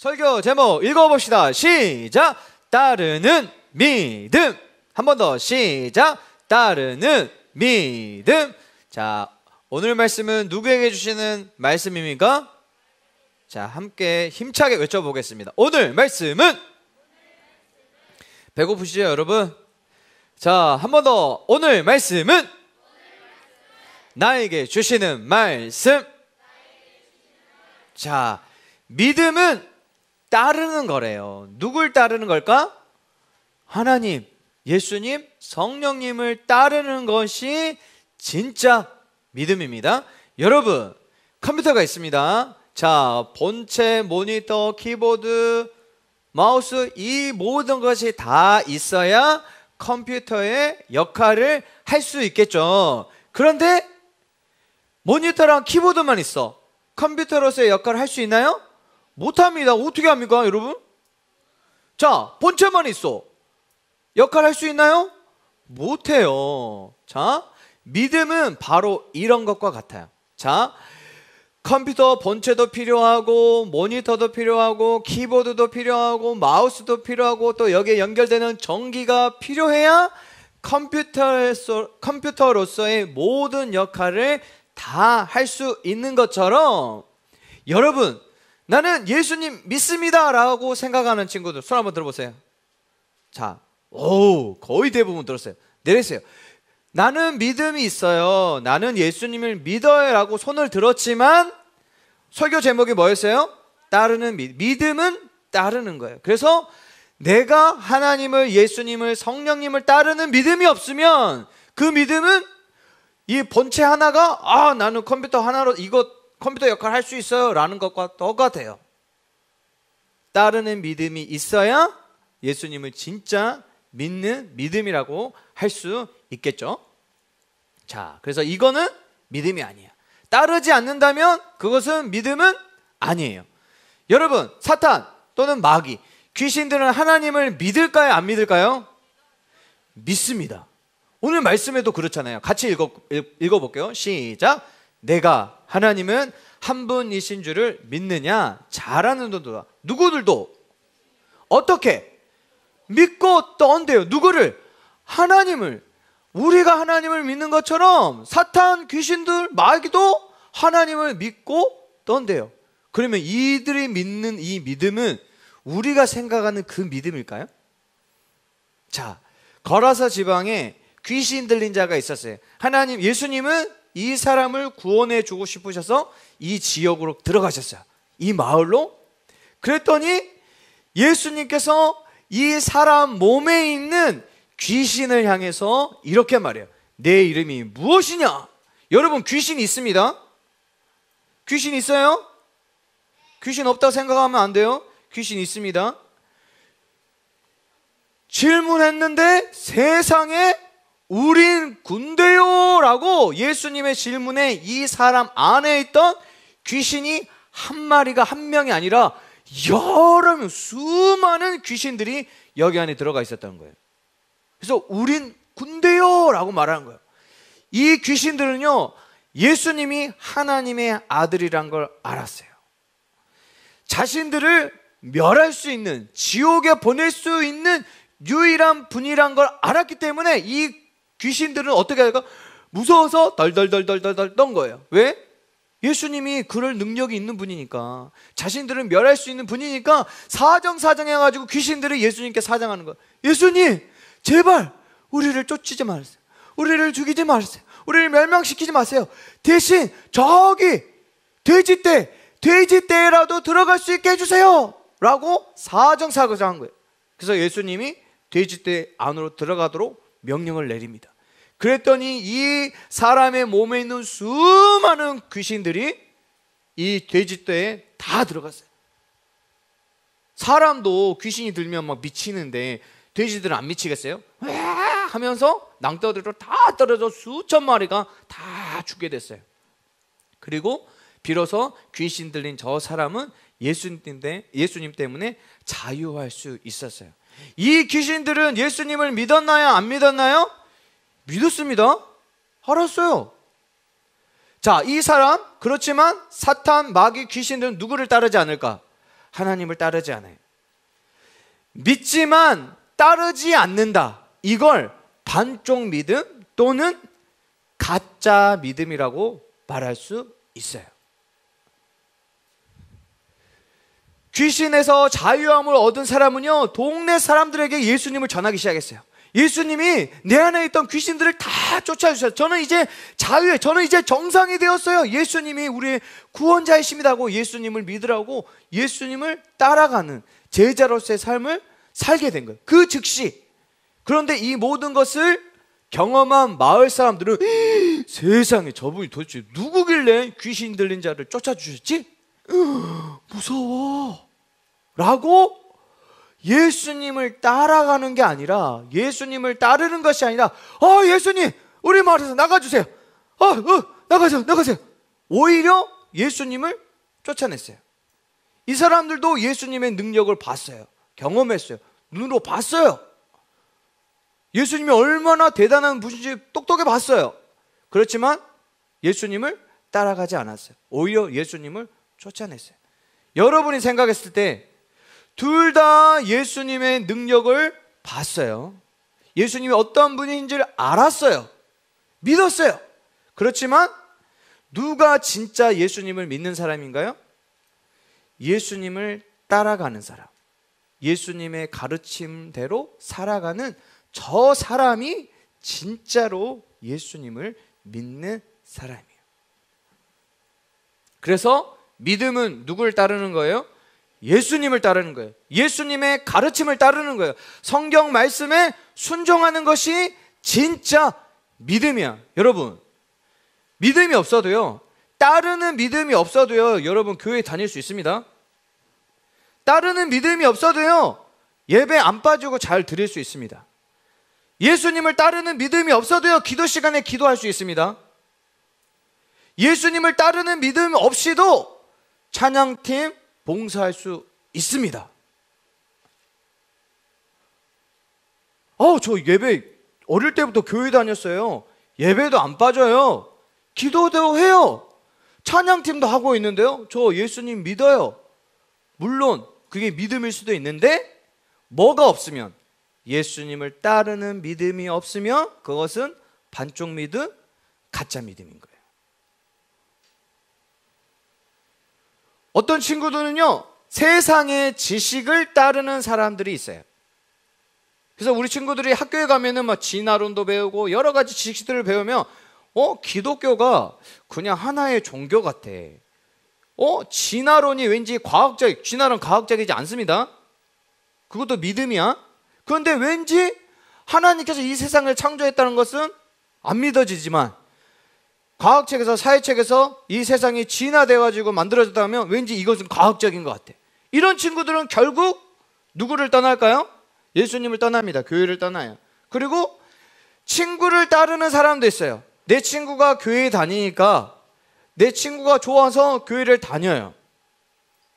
설교 제목 읽어봅시다. 시작. 따르는 믿음. 한 번 더 시작. 따르는 믿음. 자, 오늘 말씀은 누구에게 주시는 말씀입니까? 자, 함께 힘차게 외쳐보겠습니다. 오늘 말씀은, 배고프시죠 여러분? 자, 한 번 더. 오늘 말씀은 나에게 주시는 말씀. 자, 믿음은 따르는 거래요. 누굴 따르는 걸까? 하나님, 예수님, 성령님을 따르는 것이 진짜 믿음입니다. 여러분, 컴퓨터가 있습니다. 자, 본체, 모니터, 키보드, 마우스, 이 모든 것이 다 있어야 컴퓨터의 역할을 할 수 있겠죠. 그런데 모니터랑 키보드만 있어. 컴퓨터로서의 역할을 할 수 있나요? 못합니다. 어떻게 합니까 여러분? 자, 본체만 있어. 역할을 할 수 있나요? 못해요. 자, 믿음은 바로 이런 것과 같아요. 자, 컴퓨터 본체도 필요하고, 모니터도 필요하고, 키보드도 필요하고, 마우스도 필요하고, 또 여기에 연결되는 전기가 필요해야 컴퓨터로서의 모든 역할을 다 할 수 있는 것처럼, 여러분, 나는 예수님 믿습니다 라고 생각하는 친구들 손 한번 들어보세요. 자, 거의 대부분 들었어요. 내리세요. 나는 믿음이 있어요, 나는 예수님을 믿어요 라고 손을 들었지만 설교 제목이 뭐였어요? 따르는 믿음은 따르는 거예요. 그래서 내가 하나님을, 예수님을, 성령님을 따르는 믿음이 없으면 그 믿음은 이 본체 하나가 나는 컴퓨터 하나로 컴퓨터 역할을 할 수 있어요 라는 것과 똑같아요. 따르는 믿음이 있어야 예수님을 진짜 믿는 믿음이라고 할 수 있겠죠. 자, 그래서 이거는 믿음이 아니에요. 따르지 않는다면 그것은 믿음은 아니에요. 여러분, 사탄 또는 마귀, 귀신들은 하나님을 믿을까요, 안 믿을까요? 믿습니다. 오늘 말씀에도 그렇잖아요. 같이 읽어볼게요. 시작. 내가 하나님은 한 분이신 줄을 믿느냐? 잘하는 놈들아. 누구들도 어떻게 믿고 떤대요. 누구를? 하나님을. 우리가 하나님을 믿는 것처럼 사탄, 귀신들, 마귀도 하나님을 믿고 떤대요. 그러면 이들이 믿는 이 믿음은 우리가 생각하는 그 믿음일까요? 자, 거라사 지방에 귀신 들린 자가 있었어요. 하나님, 예수님은 이 사람을 구원해 주고 싶으셔서 이 지역으로 들어가셨어요. 이 마을로. 그랬더니 예수님께서 이 사람 몸에 있는 귀신을 향해서 이렇게 말해요. 내 이름이 무엇이냐? 여러분, 귀신 있습니다. 귀신 있어요? 귀신 없다고 생각하면 안 돼요. 귀신 있습니다. 질문했는데 세상에 우린 군대요 라고 예수님의 질문에 이 사람 안에 있던 귀신이 한 마리가 한 명이 아니라 여러 명, 수많은 귀신들이 여기 안에 들어가 있었다는 거예요. 그래서 우린 군대요 라고 말하는 거예요. 이 귀신들은요, 예수님이 하나님의 아들이란 걸 알았어요. 자신들을 멸할 수 있는, 지옥에 보낼 수 있는 유일한 분이란 걸 알았기 때문에 이 귀신들은 어떻게 할까? 무서워서 덜덜덜덜덜 떤 거예요. 왜? 예수님이 그럴 능력이 있는 분이니까, 자신들을 멸할 수 있는 분이니까 사정해가지고 귀신들이 예수님께 사정하는 거예요. 예수님, 제발 우리를 쫓지 마세요. 우리를 죽이지 마세요. 우리를 멸망시키지 마세요. 대신 저기 돼지떼라도 들어갈 수 있게 해주세요 라고 사정한 거예요. 그래서 예수님이 돼지떼 안으로 들어가도록 명령을 내립니다. 그랬더니 이 사람의 몸에 있는 수많은 귀신들이 이 돼지떼에 다 들어갔어요. 사람도 귀신이 들면 막 미치는데 돼지들은 안 미치겠어요? 하면서 낭떠러지로 다 떨어져 수천 마리가 다 죽게 됐어요. 그리고 비로소 귀신 들린 저 사람은 예수님 때문에 자유할 수 있었어요. 이 귀신들은 예수님을 믿었나요? 안 믿었나요? 믿었습니다. 알았어요. 자, 이 사람, 그렇지만 사탄, 마귀, 귀신들은 누구를 따르지 않을까? 하나님을 따르지 않아요. 믿지만 따르지 않는다. 이걸 반쪽 믿음 또는 가짜 믿음이라고 말할 수 있어요. 귀신에서 자유함을 얻은 사람은요, 동네 사람들에게 예수님을 전하기 시작했어요. 예수님이 내 안에 있던 귀신들을 다 쫓아주셨어요. 저는 이제 자유해. 저는 이제 정상이 되었어요. 예수님이 우리의 구원자이십니다 하고 예수님을 믿으라고 예수님을 따라가는 제자로서의 삶을 살게 된 거예요. 그 즉시. 그런데 이 모든 것을 경험한 마을 사람들은 세상에 저분이 도대체 누구길래 귀신 들린 자를 쫓아주셨지? 무서워 라고 예수님을 따라가는 게 아니라, 예수님을 따르는 것이 아니라, 예수님 우리 마을에서 나가주세요. 나가세요. 오히려 예수님을 쫓아냈어요. 이 사람들도 예수님의 능력을 봤어요. 경험했어요. 눈으로 봤어요. 예수님이 얼마나 대단한 분인지 똑똑히 봤어요. 그렇지만 예수님을 따라가지 않았어요. 오히려 예수님을 쫓아냈어요. 여러분이 생각했을 때 둘 다 예수님의 능력을 봤어요. 예수님이 어떤 분인지를 알았어요. 믿었어요. 그렇지만 누가 진짜 예수님을 믿는 사람인가요? 예수님을 따라가는 사람, 예수님의 가르침대로 살아가는 저 사람이 진짜로 예수님을 믿는 사람이에요. 그래서 믿음은 누구를 따르는 거예요? 예수님을 따르는 거예요. 예수님의 가르침을 따르는 거예요. 성경 말씀에 순종하는 것이 진짜 믿음이야. 여러분, 믿음이 없어도요, 따르는 믿음이 없어도요, 여러분 교회 다닐 수 있습니다. 따르는 믿음이 없어도요, 예배 안 빠지고 잘 드릴 수 있습니다. 예수님을 따르는 믿음이 없어도요, 기도 시간에 기도할 수 있습니다. 예수님을 따르는 믿음 없이도 찬양팀 봉사할 수 있습니다. 저 예배 어릴 때부터 교회 다녔어요. 예배도 안 빠져요. 기도도 해요. 찬양팀도 하고 있는데요, 저 예수님 믿어요. 물론 그게 믿음일 수도 있는데, 뭐가 없으면, 예수님을 따르는 믿음이 없으면 그것은 반쪽 믿음, 가짜 믿음인 거예요. 어떤 친구들은요, 세상의 지식을 따르는 사람들이 있어요. 그래서 우리 친구들이 학교에 가면은 막 진화론도 배우고 여러 가지 지식들을 배우면 기독교가 그냥 하나의 종교 같아. 진화론이 왠지 진화론 과학적이지 않습니다. 그것도 믿음이야. 그런데 왠지 하나님께서 이 세상을 창조했다는 것은 안 믿어지지만, 과학책에서 사회책에서 이 세상이 진화되어가지고 만들어졌다면 왠지 이것은 과학적인 것 같아. 이런 친구들은 결국 누구를 떠날까요? 예수님을 떠납니다. 교회를 떠나요. 그리고 친구를 따르는 사람도 있어요. 내 친구가 교회에 다니니까 내 친구가 좋아서 교회를 다녀요.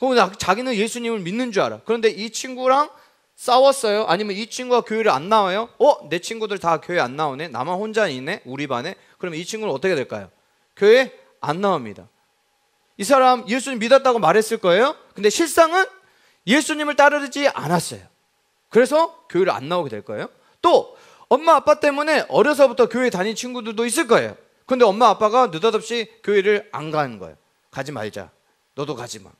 그럼 자기는 예수님을 믿는 줄 알아. 그런데 이 친구랑 싸웠어요. 아니면 이 친구가 교회를 안 나와요. 내 친구들 다 교회 안 나오네. 나만 혼자 있네, 우리 반에. 그럼 이 친구는 어떻게 될까요? 교회 안 나옵니다. 이 사람 예수님 믿었다고 말했을 거예요. 근데 실상은 예수님을 따르지 않았어요. 그래서 교회를 안 나오게 될 거예요. 또 엄마 아빠 때문에 어려서부터 교회 다닌 친구들도 있을 거예요. 근데 엄마 아빠가 느닷없이 교회를 안 가는 거예요. 가지 말자, 너도 가지 마.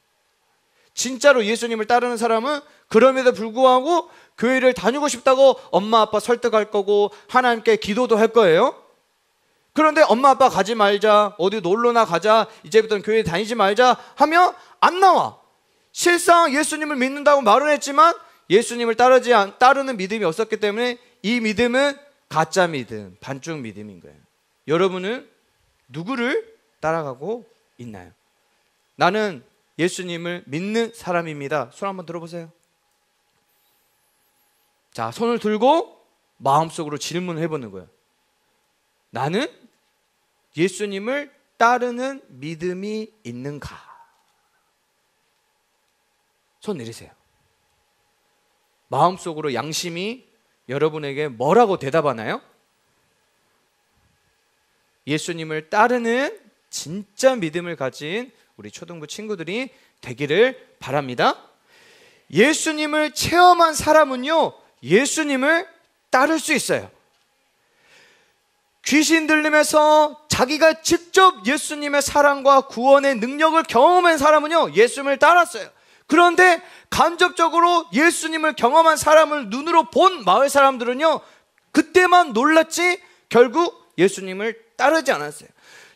진짜로 예수님을 따르는 사람은 그럼에도 불구하고 교회를 다니고 싶다고 엄마 아빠 설득할 거고 하나님께 기도도 할 거예요. 그런데 엄마 아빠 가지 말자, 어디 놀러나 가자, 이제부터는 교회 다니지 말자 하면 안 나와. 실상 예수님을 믿는다고 말은 했지만 예수님을 따르는 믿음이 없었기 때문에 이 믿음은 가짜 믿음, 반쪽 믿음인 거예요. 여러분은 누구를 따라가고 있나요? 나는 예수님을 믿는 사람입니다. 손 한번 들어보세요. 자, 손을 들고 마음속으로 질문을 해보는 거예요. 나는 예수님을 따르는 믿음이 있는가? 손 내리세요. 마음속으로 양심이 여러분에게 뭐라고 대답하나요? 예수님을 따르는 진짜 믿음을 가진 우리 초등부 친구들이 되기를 바랍니다. 예수님을 체험한 사람은요, 예수님을 따를 수 있어요. 귀신 들림에서 자기가 직접 예수님의 사랑과 구원의 능력을 경험한 사람은요, 예수님을 따랐어요. 그런데 간접적으로 예수님을 경험한 사람을 눈으로 본 마을 사람들은요, 그때만 놀랐지 결국 예수님을 따르지 않았어요.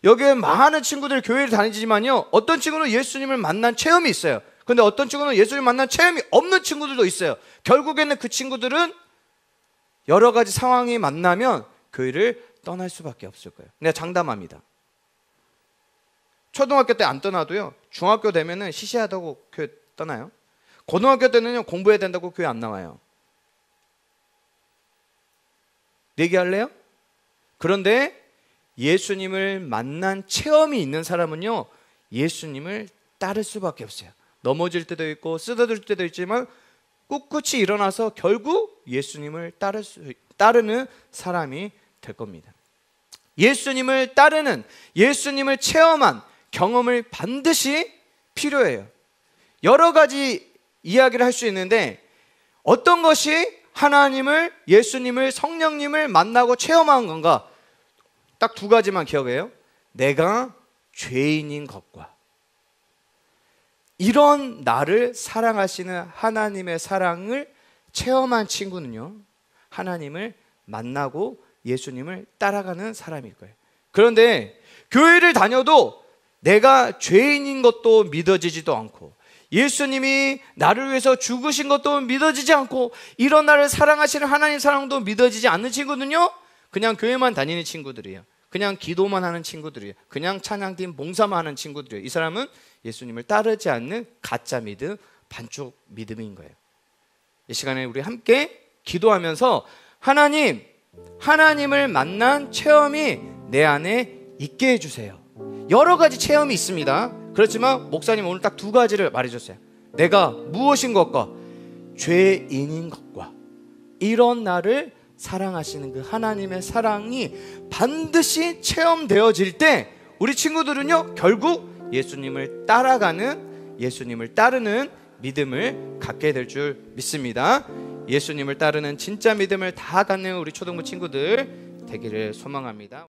여기에 많은 친구들이 교회를 다니지만요, 어떤 친구는 예수님을 만난 체험이 있어요. 근데 어떤 친구는 예수님을 만난 체험이 없는 친구들도 있어요. 결국에는 그 친구들은 여러 가지 상황이 만나면 교회를 떠날 수밖에 없을 거예요. 내가 장담합니다. 초등학교 때 안 떠나도요, 중학교 되면은 시시하다고 교회 떠나요. 고등학교 때는요, 공부해야 된다고 교회 안 나와요. 내기할래요? 그런데 예수님을 만난 체험이 있는 사람은요, 예수님을 따를 수밖에 없어요. 넘어질 때도 있고 쓰러질 때도 있지만 꿋꿋이 일어나서 결국 예수님을 따르는 사람이 될 겁니다. 예수님을 따르는, 예수님을 체험한 경험을 반드시 필요해요. 여러 가지 이야기를 할 수 있는데, 어떤 것이 하나님을, 예수님을, 성령님을 만나고 체험한 건가? 딱 두 가지만 기억해요. 내가 죄인인 것과, 이런 나를 사랑하시는 하나님의 사랑을 체험한 친구는요, 하나님을 만나고 예수님을 따라가는 사람일 거예요. 그런데 교회를 다녀도 내가 죄인인 것도 믿어지지도 않고, 예수님이 나를 위해서 죽으신 것도 믿어지지 않고, 이런 나를 사랑하시는 하나님 사랑도 믿어지지 않는 친구는요, 그냥 교회만 다니는 친구들이에요. 그냥 기도만 하는 친구들이에요. 그냥 찬양팀 봉사만 하는 친구들이에요. 이 사람은 예수님을 따르지 않는 가짜 믿음, 반쪽 믿음인 거예요. 이 시간에 우리 함께 기도하면서 하나님을 만난 체험이 내 안에 있게 해주세요. 여러 가지 체험이 있습니다. 그렇지만 목사님 오늘 딱 두 가지를 말해줬어요. 내가 무엇인 것과 죄인인 것과, 이런 나를 사랑하시는 그 하나님의 사랑이 반드시 체험되어질 때 우리 친구들은요, 결국 예수님을 따라가는, 예수님을 따르는 믿음을 갖게 될 줄 믿습니다. 예수님을 따르는 진짜 믿음을 다 갖는 우리 초등부 친구들 되기를 소망합니다.